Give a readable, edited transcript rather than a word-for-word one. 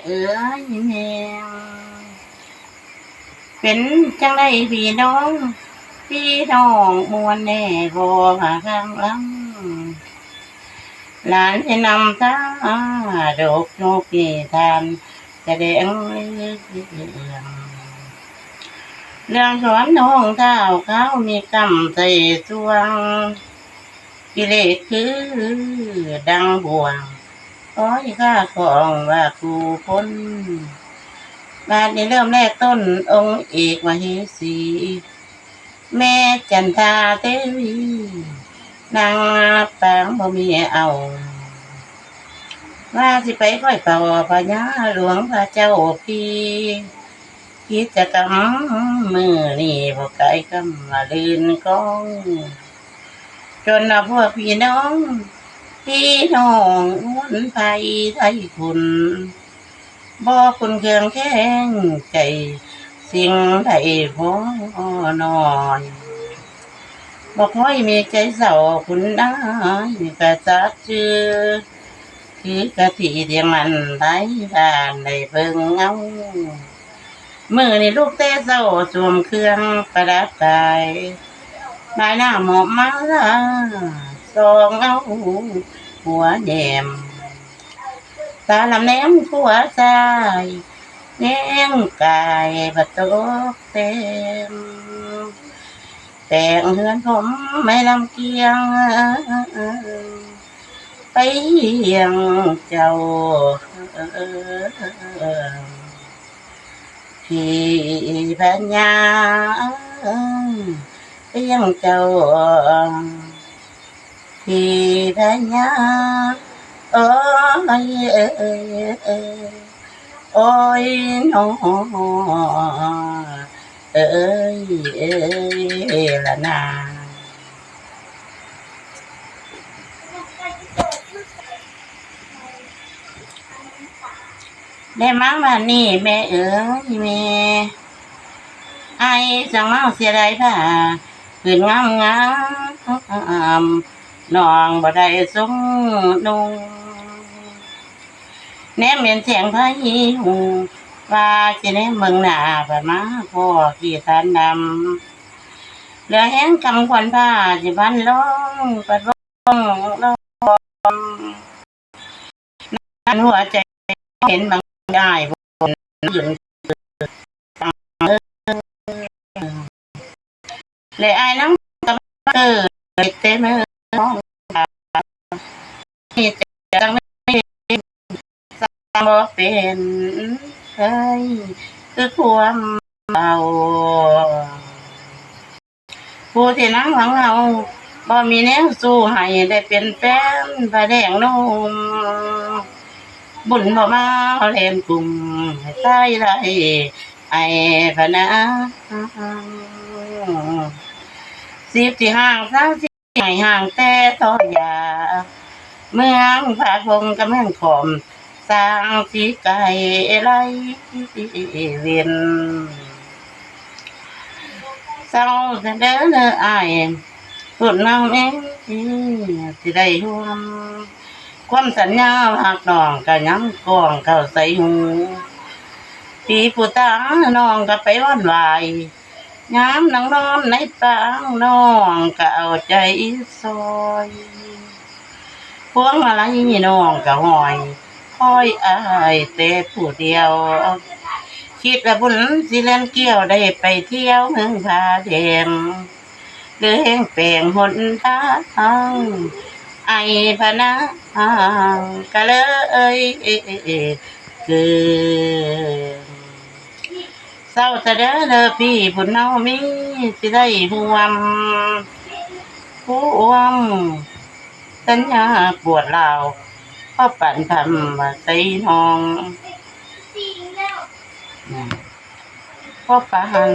เอ๋ยแม่เป็นจังไดพี่น้องมวลแน่บ่หาข้างหลังหลานจะนำตาดอกนกนิทานแสดงเรื่องสอนน้องเท้าเขามีกำใส่สวงกิเลสคือดังบ่วงอ้อยข้าของว่าครูพ้นบาดนี้เริ่มแรกต้นองค์เอกมเหสีแม่จันทาเทวีนางปางบ่มีเอาว่าสิไปค่อยเป่าพญาหลวงพระเจ้าพี่กิจกรรมมือนี่บ่ไกลกำมาลื่นกองจนพวกพี่น้องอ้วนไทยคุณบ่คุณเครื่องแข้งใจสิ่งใดพอน้อยบอกให้มีใจเศร้าคุณได้กระจัดชื่อคือกะทิเดียมันได้บ้านได้เบิ่งเงามือนี่ลูกเต้เศร้าสวมเครื่องประดับกายนายหน้าหมอบมาละสองเอาหัวแหนมตาลำแหนมผัวใจแง่งกายบัดตกเต็มแต่งเฮือนผมไม่ลำเกียงไปเยี่ยงเจ้าพี่ปัญญาไปเยี่ยงเจ้าพี่ปัญญาโอ้ยโอ้ยน้องเอ้ยละนาได้มาวันนี้แม่เอ๋ยแม่ไอ้จังเมาเสียดายผ้าคืนงามน้องบ่ได้สงนุ่งแนมเห็นแสงพระยีหูว่าจะแนมเมืองหน้าแบบมาพ่อขี่ทานดำเหลือแห้งกำควันผ้าจะบ้านร้องปัดร้องนั่นหัวใจเห็นบางได้บนยืนเลยไอ้น้ำกับเต็มมือน้องนี่จะจังบ่เป็นเฮ้ยคือความเอาผู้ที่นั่งหลังเราบ่มีแนวสู้ให้ได้เป็นแฟนพระแดงนุ่มบุญบ่มาเล่นกลุ่มให้ตายไรไอ้พะนะสิบที่ห่าง30ให้ห่างแต่ต่อยาเมืองพระพงกับเมืองขอมสร้างสีไก่ไรเวียนเศร้าแต่เดินอายสุดน้องเองที่ได้ร่วมความสัญญาหักน้องกับย้ำกองเข้าใส่หูปีผู้ตาน้องก็ไปว่อนวายย้ำนั่งนอนในปางน้องก็เอาใจซอยพวงมาลัยน้องก็หอยคอยอายแต่ผู้เดียวคิดว่าบุญสิเล่นเกี่ยวได้ไปเที่ยวเมืองพาแดงเลื่องแปลงหนทางไอ้พะนะก็เลยคือเศร้าจะเด้อพี่บุญเนามีสิได้ห่วมสัญญาปวดเหล่าพ่อปั่นทำมาใส่น้องพ่อปั่น